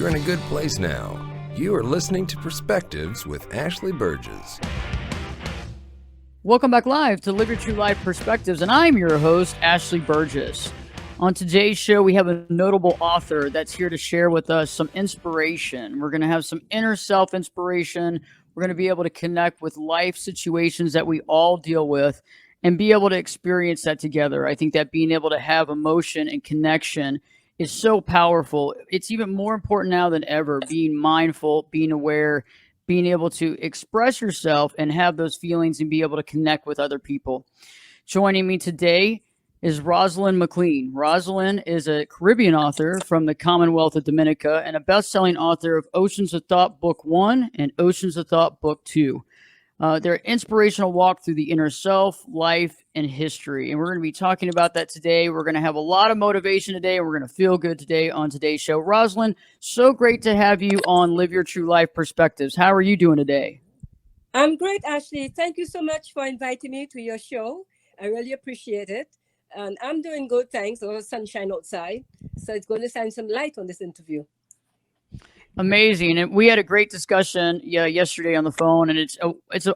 you're in a good place now. You are listening to Perspectives with Ashley Berges. Welcome back live to Live Your True Life Perspectives, and I'm your host, Ashley Berges. On today's show, we have a notable author that's here to share with us some inspiration. We're going to have some inner self inspiration. We're going to be able to connect with life situations that we all deal with and be able to experience that together. I think that being able to have emotion and connection is so powerful. It's even more important now than ever, being mindful, being aware, being able to express yourself and have those feelings and be able to connect with other people. Joining me today is Rosalind McClean. Rosalind is a Caribbean author from the Commonwealth of Dominica and a best-selling author of Oceans of Thought Book 1 and Oceans of Thought Book 2. They're inspirational walk through the inner self, life, and history. And we're going to be talking about that today. We're going to have a lot of motivation today. We're going to feel good today on today's show. Rosalind, so great to have you on Live Your True Life Perspectives. How are you doing today? I'm great, Ashley. Thank you so much for inviting me to your show. I really appreciate it. And I'm doing good, thanks. A lot of sunshine outside. So it's going to shine some light on this interview. Amazing. And we had a great discussion yesterday on the phone, and it's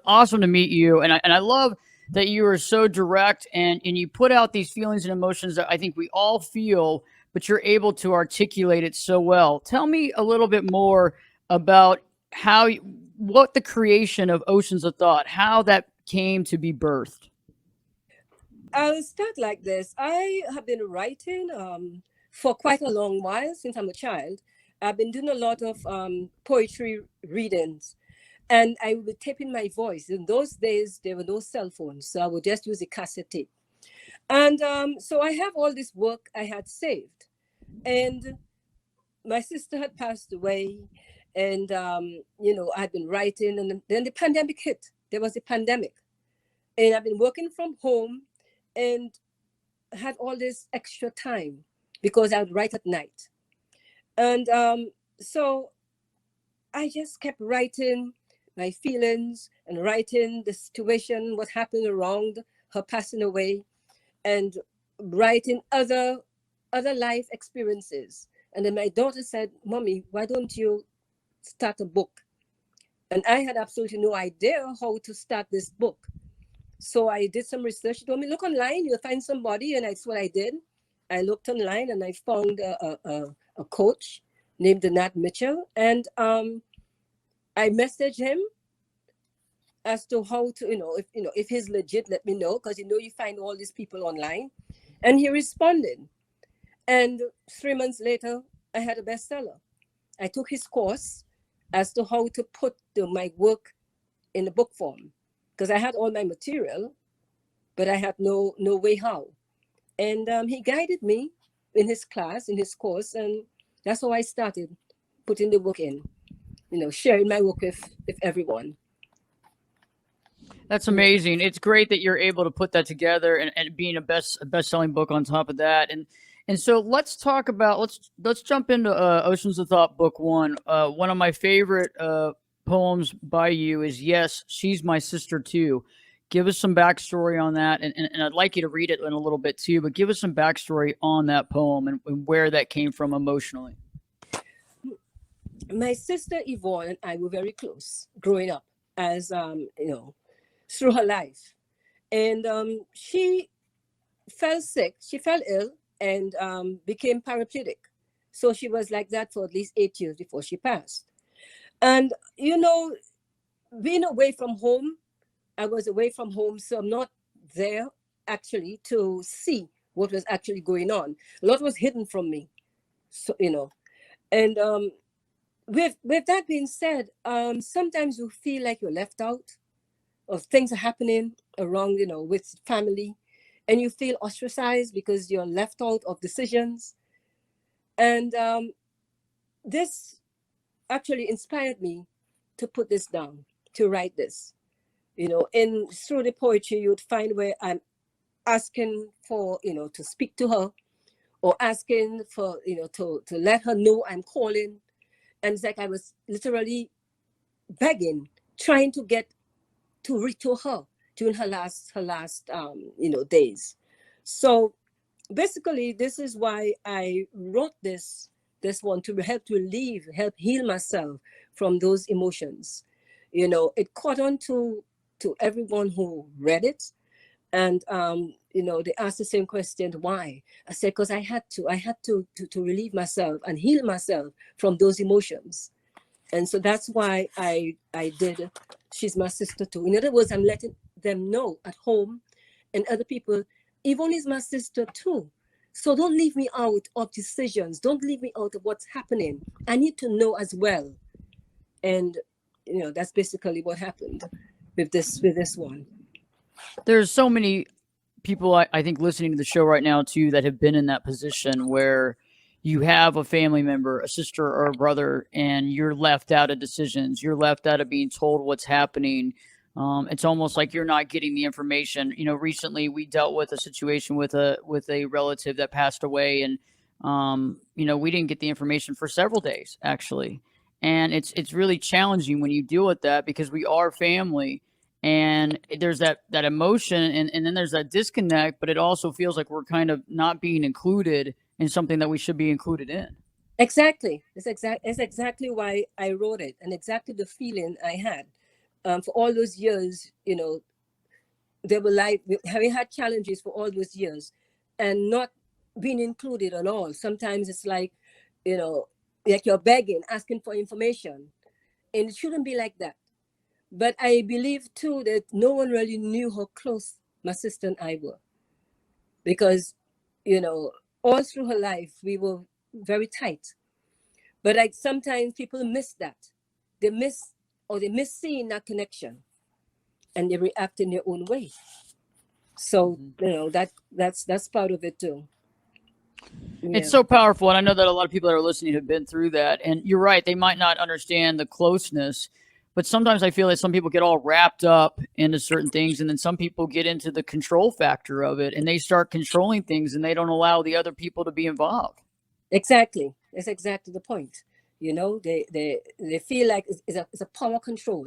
awesome to meet you. And I love that you are so direct and you put out these feelings and emotions that I think we all feel, but you're able to articulate it so well. Tell me a little bit more about what the creation of Oceans of Thought, how that came to be birthed. I'll start like this. I have been writing for quite a long while since I'm a child. I've been doing a lot of poetry readings, and I would be taping my voice. In those days, there were no cell phones, so I would just use a cassette tape. And so I have all this work I had saved. And my sister had passed away, and, I'd been writing, and then the pandemic hit. There was a pandemic. And I've been working from home and had all this extra time because I would write at night. And so I just kept writing my feelings and writing the situation, what happened around her passing away, and writing other life experiences. And then my daughter said, "Mommy, why don't you start a book?" And I had absolutely no idea how to start this book. So I did some research. She told me, "Look online, you'll find somebody." And that's what I did. I looked online and I found a coach named Nat Mitchell. And I messaged him as to how to, if he's legit, let me know. Because, you find all these people online. And he responded. And 3 months later, I had a bestseller. I took his course as to how to put my work in the book form. Because I had all my material, but I had no way how. And he guided me in his class, in his course, and that's how I started putting the work in, sharing my work with everyone. That's amazing. It's great that you're able to put that together and being a best-selling book on top of that. And so let's talk about, let's jump into Oceans of Thought Book 1. One of my favorite poems by you is "Yes, She's My Sister Too." Give us some backstory on that, and I'd like you to read it in a little bit too, but give us some backstory on that poem and where that came from emotionally. My sister Yvonne and I were very close growing up, as through her life. And she fell sick, she fell ill, and became paraplegic. So she was like that for at least 8 years before she passed. And, being away from home, I was away from home, so I'm not there actually to see what was actually going on. A lot was hidden from me, so, And with that being said, sometimes you feel like you're left out, or things are happening around, with family, and you feel ostracized because you're left out of decisions. And this actually inspired me to put this down, to write this. And through the poetry, you'd find where I'm asking for, to speak to her, or asking for, to let her know I'm calling. And it's like I was literally begging, trying to get to reach to her during her last days. So basically, this is why I wrote this this one to help relieve, help heal myself from those emotions. It caught on to everyone who read it. And, they asked the same question, why? I said, because I had to relieve myself and heal myself from those emotions. And so that's why I did She's My Sister Too. In other words, I'm letting them know at home and other people, Yvonne is my sister too. So don't leave me out of decisions. Don't leave me out of what's happening. I need to know as well. And, that's basically what happened with this one. There's so many people I think listening to the show right now too that have been in that position where you have a family member, a sister or a brother, and you're left out of decisions. You're left out of being told what's happening. It's almost like you're not getting the information. Recently we dealt with a situation with a relative that passed away, and we didn't get the information for several days actually. And it's really challenging when you deal with that, because we are family. And there's that emotion, and then there's that disconnect, but it also feels like we're kind of not being included in something that we should be included in. Exactly. It's exactly why I wrote it, and exactly the feeling I had. For all those years, they were like, having had challenges for all those years and not being included at all. Sometimes it's like, like you're begging, asking for information, and it shouldn't be like that. But I believe too that no one really knew how close my sister and I were, because, all through her life, we were very tight. But sometimes people miss that. They miss seeing that connection, and they react in their own way. So, that's part of it too. Yeah. It's so powerful. And I know that a lot of people that are listening have been through that. And you're right, they might not understand the closeness, but sometimes I feel that some people get all wrapped up into certain things, and then some people get into the control factor of it, and they start controlling things, and they don't allow the other people to be involved. Exactly. That's exactly the point. They feel like it's a power control,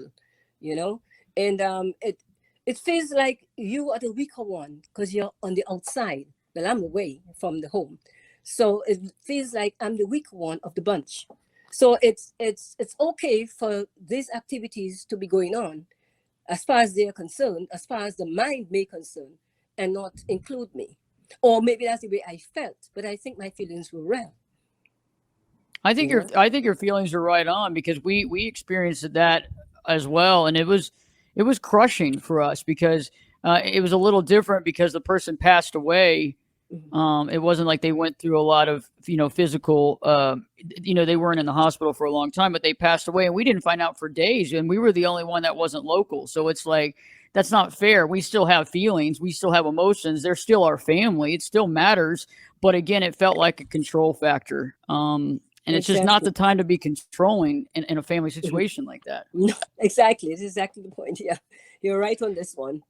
and it feels like you are the weaker one because you're on the outside. Well, I'm away from the home. So it feels like I'm the weaker one of the bunch. So it's okay for these activities to be going on as far as they're concerned, as far as the mind may concern, and not include me. Or maybe that's the way I felt, but I think my feelings were real. I think your feelings are right on, because we experienced that as well, and it was crushing for us, because it was a little different because the person passed away. It wasn't like they went through a lot of physical. They weren't in the hospital for a long time, but they passed away, and we didn't find out for days, and we were the only one that wasn't local. So it's like, that's not fair. We still have feelings, we still have emotions. They're still our family. It still matters. But again, it felt like a control factor. And it's just not the time to be controlling in a family situation like that. No, exactly. It's exactly the point. Yeah, you're right on this one.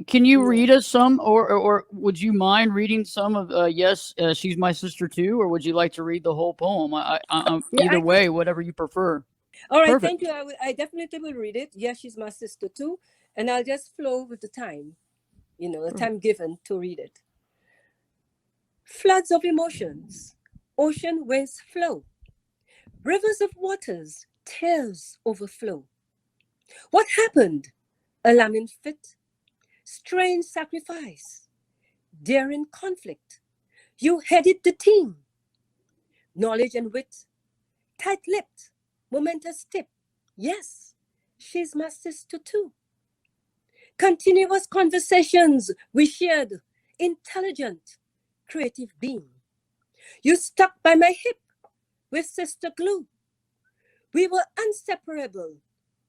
Can you read us some, or would you mind reading some of Yes, She's My Sister Too, or would you like to read the whole poem? Either way, whatever you prefer. All right, Perfect. thank you. I definitely will read it. Yes, She's My Sister Too. And I'll just flow with the time, the time given to read it. Floods of emotions, ocean waves flow, rivers of waters, tears overflow. What happened? A lambing fit, strange sacrifice, daring conflict. You headed the team. Knowledge and wit, tight-lipped, momentous tip. Yes, she's my sister too. Continuous conversations we shared, intelligent, creative being. You stuck by my hip with sister glue. We were inseparable.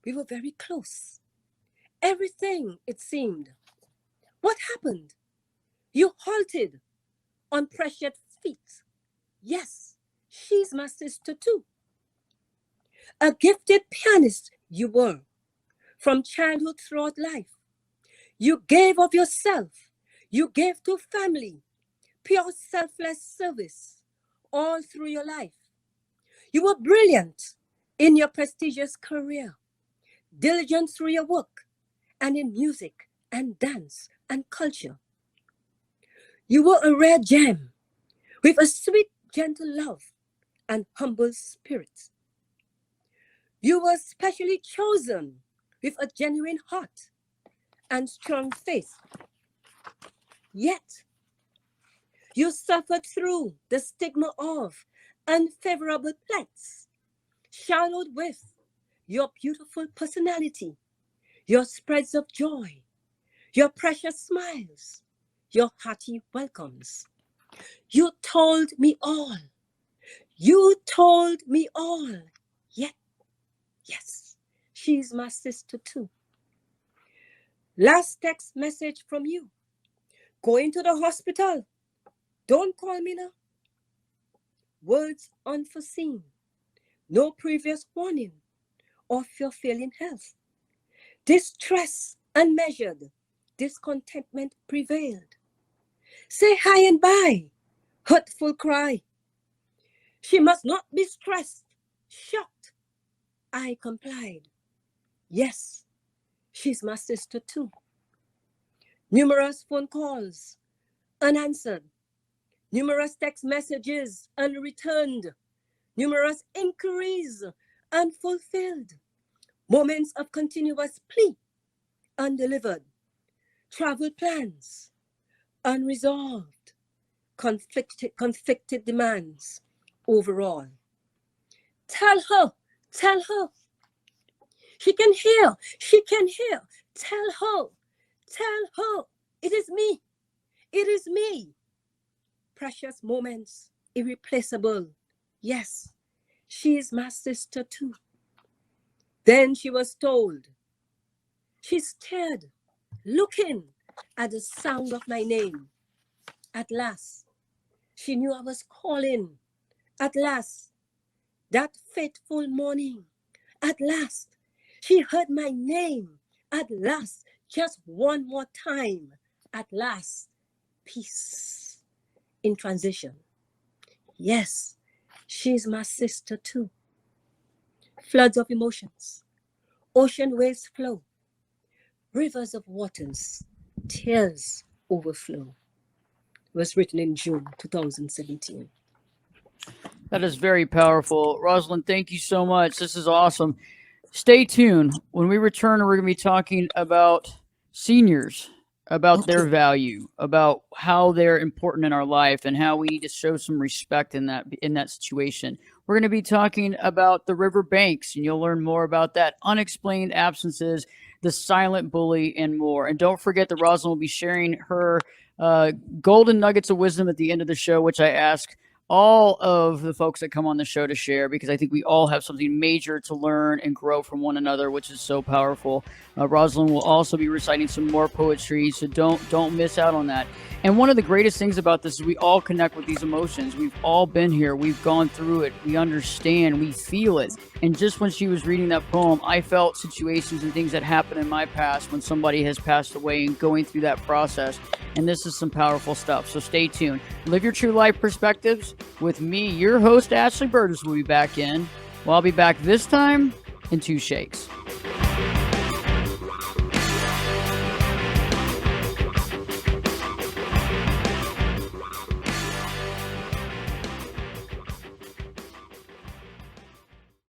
We were very close. Everything, it seemed. What happened? You halted on pressured feet. Yes, she's my sister too. A gifted pianist you were, from childhood throughout life. You gave of yourself. You gave to family, pure selfless service all through your life. You were brilliant in your prestigious career, diligent through your work, and in music and dance and culture. You were a rare gem with a sweet, gentle love and humble spirit. You were specially chosen with a genuine heart and strong faith. Yet, you suffered through the stigma of unfavorable plights, shadowed with your beautiful personality, your spreads of joy, your precious smiles, your hearty welcomes. You told me all. You told me all. Yet, yes, she's my sister too. Last text message from you. Going to the hospital. Don't call me now. Words unforeseen. No previous warning of your failing health. Distress unmeasured. Discontentment prevailed. Say hi and bye. Hurtful cry. She must not be stressed. Shocked. I complied. Yes, she's my sister too. Numerous phone calls unanswered. Numerous text messages unreturned. Numerous inquiries unfulfilled. Moments of continuous plea undelivered. Travel plans unresolved. Conflicted demands overall. Tell her. She can hear. Tell her. It is me. Precious moments, irreplaceable. Yes, she is my sister too. Then she was told. She stared, looking at the sound of my name. At last, she knew I was calling. At last, that fateful morning. At last, she heard my name. At last, just one more time. At last, peace in transition. Yes, she's my sister too. Floods of emotions, ocean waves flow, rivers of waters, tears overflow. Was written in June 2017. That is very powerful. Rosalind, thank you so much. This is awesome. Stay tuned. When we return, we're going to be talking about seniors, about their value, about how they're important in our life, and how we need to show some respect in that situation. We're going to be talking about the river banks, and you'll learn more about that, unexplained absences, the silent bully, and more. And don't forget that Rosalind will be sharing her golden nuggets of wisdom at the end of the show, which I ask all of the folks that come on the show to share, because I think we all have something major to learn and grow from one another, which is so powerful. Rosalind will also be reciting some more poetry, so don't miss out on that. And one of the greatest things about this is we all connect with these emotions. We've all been here. We've gone through it. We understand. We feel it. And just when she was reading that poem, I felt situations and things that happened in my past when somebody has passed away and going through that process. And this is some powerful stuff. So stay tuned. Live Your True Life Perspectives with me, your host, Ashley Berges, will be back in. Well, I'll be back this time in 2 shakes.